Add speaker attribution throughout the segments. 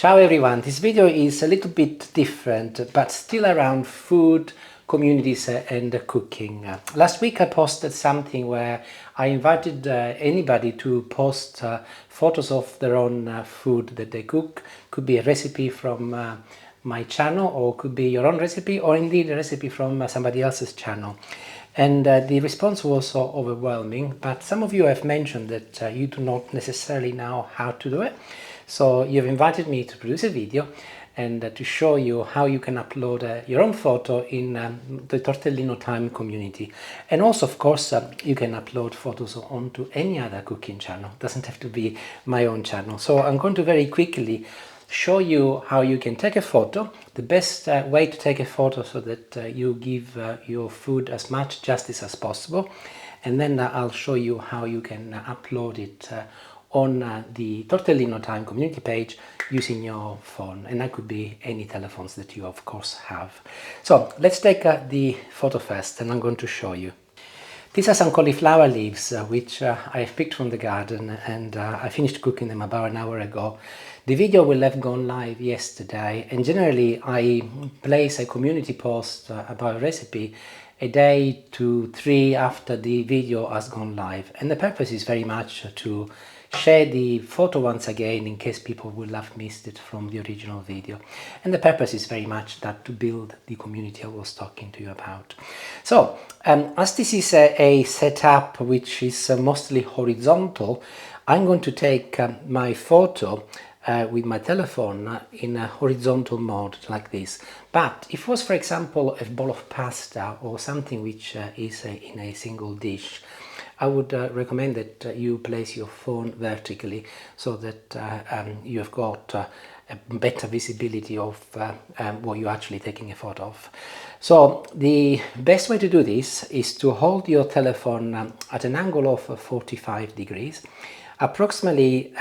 Speaker 1: Ciao everyone, this video is a little bit different but still around food, communities and cooking. Last week I posted something where I invited anybody to post photos of their own food that they cook. Could be a recipe from my channel, or could be your own recipe, or indeed a recipe from somebody else's channel. And the response was so overwhelming, but some of you have mentioned that you do not necessarily know how to do it. So you've invited me to produce a video and to show you how you can upload your own photo in the TortellinoTime community. And also, of course, you can upload photos onto any other cooking channel. It doesn't have to be my own channel. So I'm going to very quickly show you how you can take a photo, the best way to take a photo so that you give your food as much justice as possible. And then I'll show you how you can upload it on the TortellinoTime community page using your phone, and that could be any telephones that you of course have. So let's take the photo first, and I'm going to show you. These are some cauliflower leaves which I have picked from the garden, and I finished cooking them about an hour ago. The video will have gone live yesterday, and generally I place a community post about a recipe a day to 3 after the video has gone live, and the purpose is very much to share the photo once again in case people will have missed it from the original video. And the purpose is very much that to build the community I was talking to you about. So as this is a setup which is mostly horizontal, I'm going to take my photo with my telephone in a horizontal mode like this. But if it was, for example, a bowl of pasta or something which is in a single dish, I would recommend that you place your phone vertically so that you have got a better visibility of what you're actually taking a photo of. So the best way to do this is to hold your telephone at an angle of 45 degrees, approximately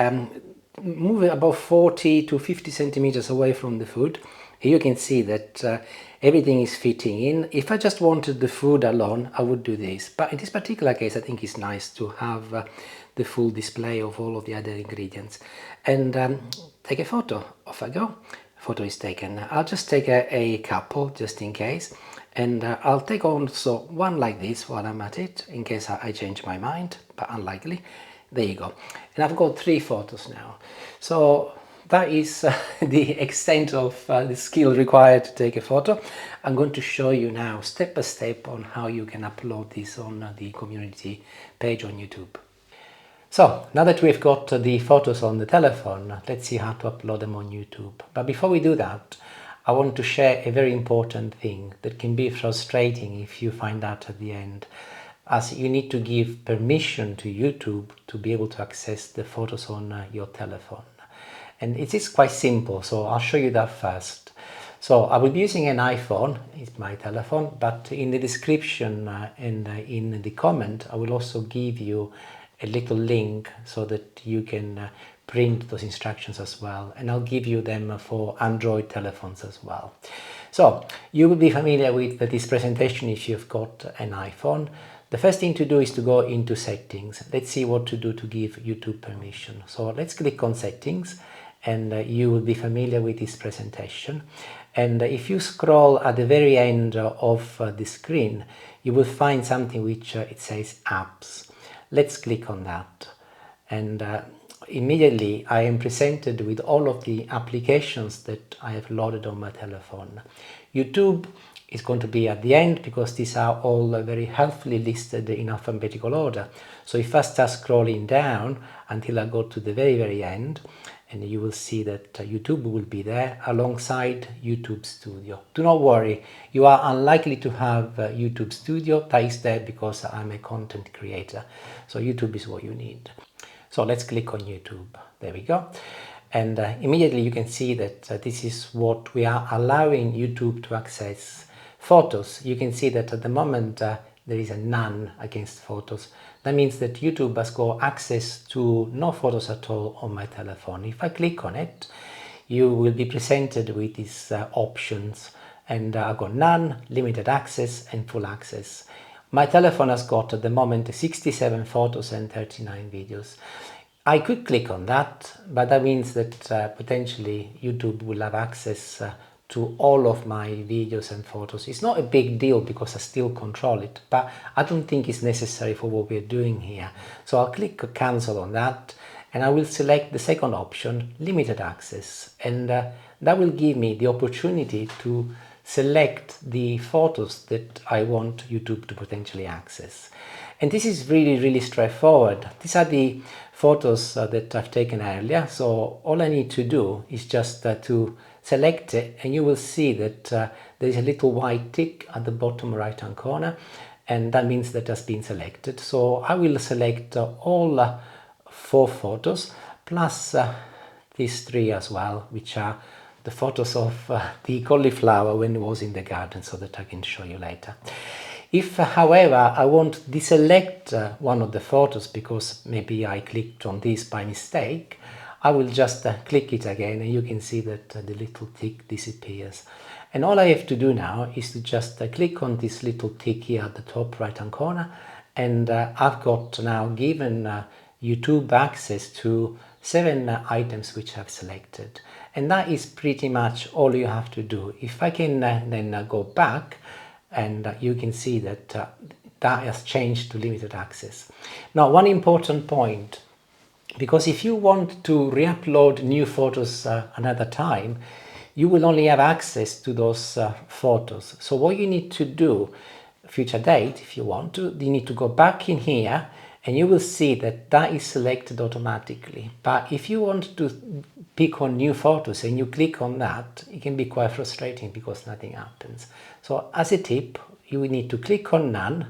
Speaker 1: move it about 40 to 50 centimeters away from the food. Here you can see that everything is fitting in. If I just wanted the food alone, I would do this. But in this particular case, I think it's nice to have the full display of all of the other ingredients. And take a photo. Off I go. Photo is taken. I'll just take a couple just in case. And I'll take also one like this while I'm at it, in case I change my mind, but unlikely. There you go. And I've got 3 photos now. So that is the extent of the skill required to take a photo. I'm going to show you now step by step on how you can upload this on the community page on YouTube. So now that we've got the photos on the telephone, let's see how to upload them on YouTube. But before we do that, I want to share a very important thing that can be frustrating if you find out at the end, as you need to give permission to YouTube to be able to access the photos on your telephone. And it is quite simple, so I'll show you that first. So I will be using an iPhone, it's my telephone, but in the description and in the comment, I will also give you a little link so that you can print those instructions as well. And I'll give you them for Android telephones as well. So you will be familiar with this presentation if you've got an iPhone. The first thing to do is to go into settings. Let's see what to do to give YouTube permission. So let's click on settings, and you will be familiar with this presentation. And if you scroll at the very end of the screen, you will find something which it says apps. Let's click on that. And immediately I am presented with all of the applications that I have loaded on my telephone. YouTube is going to be at the end because these are all very helpfully listed in alphabetical order. So if I start scrolling down until I go to the very end, and you will see that YouTube will be there alongside YouTube Studio. Do not worry, you are unlikely to have YouTube Studio. That is there because I'm a content creator. So YouTube is what you need. So let's click on YouTube. There we go. And immediately you can see that this is what we are allowing YouTube to access. Photos, you can see that at the moment there is a none against photos. That means that YouTube has got access to no photos at all on my telephone. If I click on it, you will be presented with these options, and I've got none, limited access and full access. My telephone has got at the moment 67 photos and 39 videos. I could click on that, but that means that potentially YouTube will have access to all of my videos and photos. It's not a big deal because I still control it, but I don't think it's necessary for what we're doing here. So I'll click cancel on that, and I will select the second option, limited access, and that will give me the opportunity to select the photos that I want YouTube to potentially access. And this is really straightforward. These are the photos that I've taken earlier, so all I need to do is just to select it, and you will see that there is a little white tick at the bottom right hand corner, and that means that has been selected. So I will select all 4 photos plus these 3 as well, which are the photos of the cauliflower when it was in the garden, so that I can show you later. If, however, I want to deselect one of the photos because maybe I clicked on this by mistake, I will just click it again, and you can see that the little tick disappears. And all I have to do now is to just click on this little tick here at the top right hand corner, and I've got now given YouTube access to 7 items which I've selected. And that is pretty much all you have to do. If I can then go back, and you can see that that has changed to limited access. Now, one important point, because if you want to re-upload new photos another time, you will only have access to those photos. So what you need to do, future date, if you want to, you need to go back in here, and you will see that that is selected automatically. But if you want to pick on new photos and you click on that, it can be quite frustrating because nothing happens. So as a tip, you will need to click on none,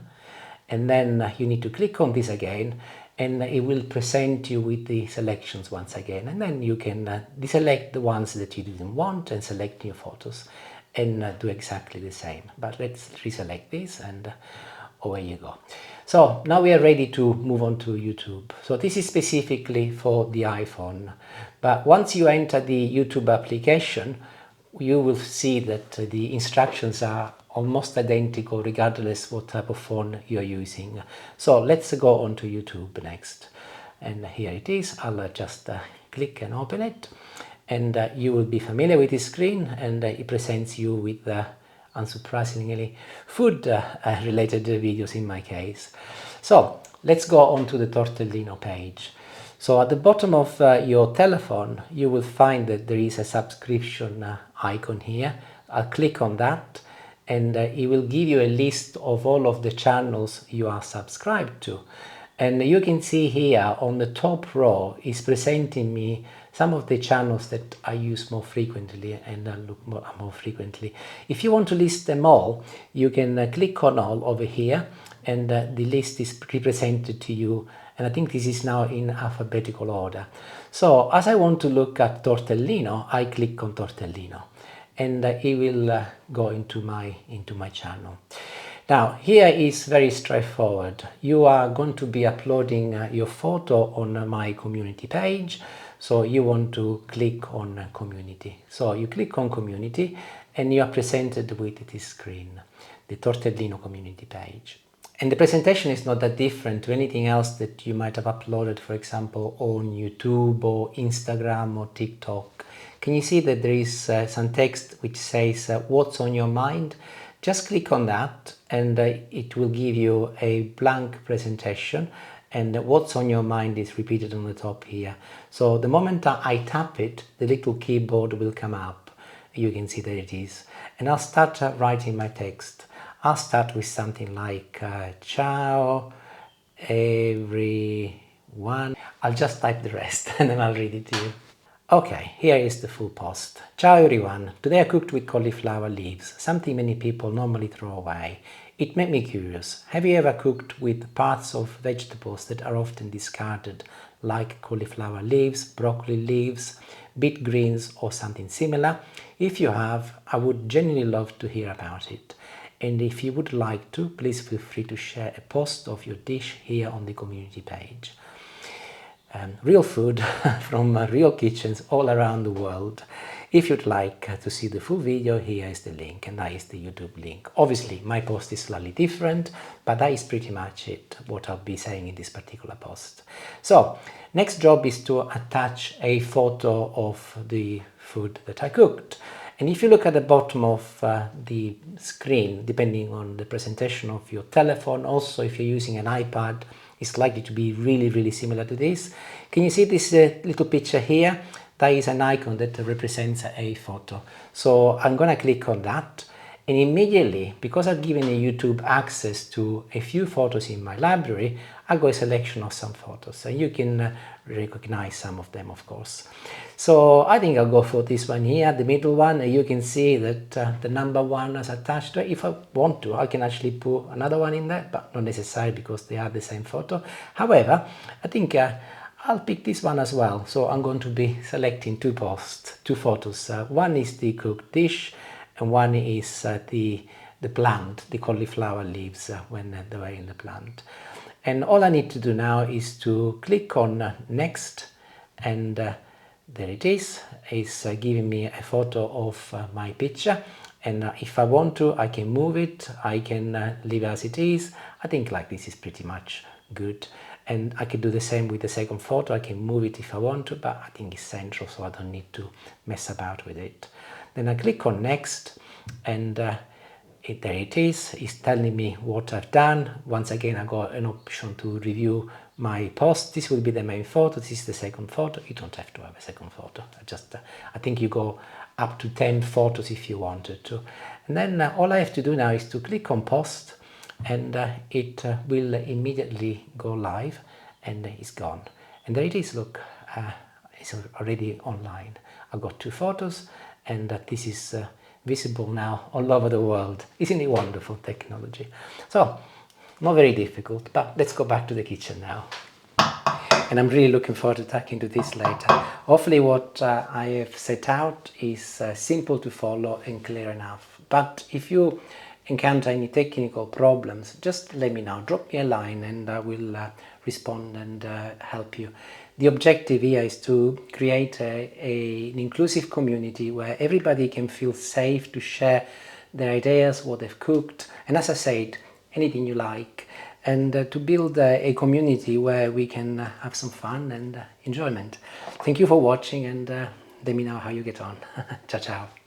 Speaker 1: and then you need to click on this again, and it will present you with the selections once again, and then you can deselect the ones that you didn't want and select new photos, and do exactly the same. But let's reselect this, and away you go. So now we are ready to move on to YouTube. So this is specifically for the iPhone, but once you enter the YouTube application, you will see that the instructions are almost identical regardless what type of phone you're using. So let's go on to YouTube next, and here it is. I'll just click and open it, and you will be familiar with this screen, and it presents you with unsurprisingly food related videos in my case. So let's go on to the Tortellino page. So at the bottom of your telephone, you will find that there is a subscription icon here. I'll click on that, and it will give you a list of all of the channels you are subscribed to. And you can see here on the top row is presenting me some of the channels that I use more frequently and look more frequently. If you want to list them all, you can click on all over here, and the list is represented to you. And I think this is now in alphabetical order. So as I want to look at Tortellino, I click on Tortellino, and it will go into my channel. Now, here is very straightforward. You are going to be uploading your photo on my community page. So you want to click on community. So you click on community, and you are presented with this screen, the Tortellino community page. And the presentation is not that different to anything else that you might have uploaded, for example, on YouTube or Instagram or TikTok. Can you see that there is some text which says what's on your mind? Just click on that, and it will give you a blank presentation, and what's on your mind is repeated on the top here. So the moment I tap it, the little keyboard will come up. You can see that it is. And I'll start writing my text. I'll start with something like ciao everyone. I'll just type the rest and then I'll read it to you. Okay, here is the full post. Ciao everyone, today I cooked with cauliflower leaves, something many people normally throw away. It made me curious. Have you ever cooked with parts of vegetables that are often discarded, like cauliflower leaves, broccoli leaves, beet greens or something similar? If you have, I would genuinely love to hear about it. And if you would like to, please feel free to share a post of your dish here on the community page. Real food from real kitchens all around the world. If you'd like to see the full video, here is the link, and that is the YouTube link. Obviously, my post is slightly different, but that is pretty much it, what I'll be saying in this particular post. So, next job is to attach a photo of the food that I cooked. And if you look at the bottom of the screen, depending on the presentation of your telephone, also if you're using an iPad, it's likely to be really similar to this. Can you see this little picture here? That is an icon that represents a photo. So I'm going to click on that, and immediately, because I've given YouTube access to a few photos in my library, I got a selection of some photos, and you can recognize some of them, of course. So I think I'll go for this one here, the middle one, and you can see that the number 1 is attached to it. If I want to, I can actually put another one in there, but not necessary because they are the same photo. However, I think I'll pick this one as well. So I'm going to be selecting two photos. One is the cooked dish, and one is the plant, the cauliflower leaves when they were in the plant. And all I need to do now is to click on next, and there it is. It's giving me a photo of my picture, and if I want to, I can move it, I can leave it as it is. I think like this is pretty much good, and I can do the same with the second photo. I can move it if I want to, but I think it's central, so I don't need to mess about with it. Then I click on next, and there it is. It's telling me what I've done. Once again, I got an option to review my post. This will be the main photo. This is the second photo. You don't have to have a second photo. I think you go up to 10 photos if you wanted to. And then all I have to do now is to click on post, and it will immediately go live, and it's gone. And there it is. Look, it's already online. I've got 2 photos, and this is visible now all over the world. Isn't it wonderful, technology? So, not very difficult, but let's go back to the kitchen now. And I'm really looking forward to tackling to this later. Hopefully what I have set out is simple to follow and clear enough. But if you encounter any technical problems, just let me know. Drop me a line and I will respond and help you. The objective here is to create an inclusive community where everybody can feel safe to share their ideas, what they've cooked, and as I said, anything you like, and to build a community where we can have some fun and enjoyment. Thank you for watching, and let me know how you get on. Ciao, ciao.